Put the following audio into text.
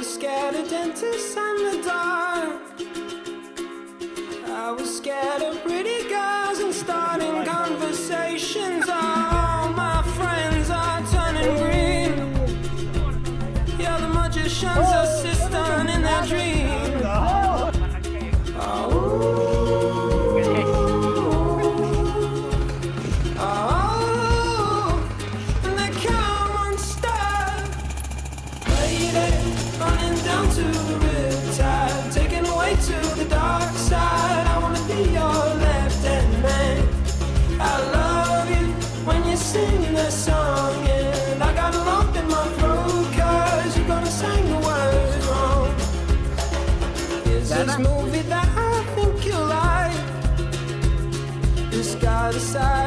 scared of dentists and the dark. I was scared of pretty girls and starting conversations. All my friends are turning green. You're the magician's assistant in their dream. And they come unstuck. Running down to the riptide, taken away to the dark side. I wanna be your left-hand man. I love you when you're singing that song, and I got a lump in my throat 'cause you're gonna sing the words wrong. Is this movie that I think you like? This guy decided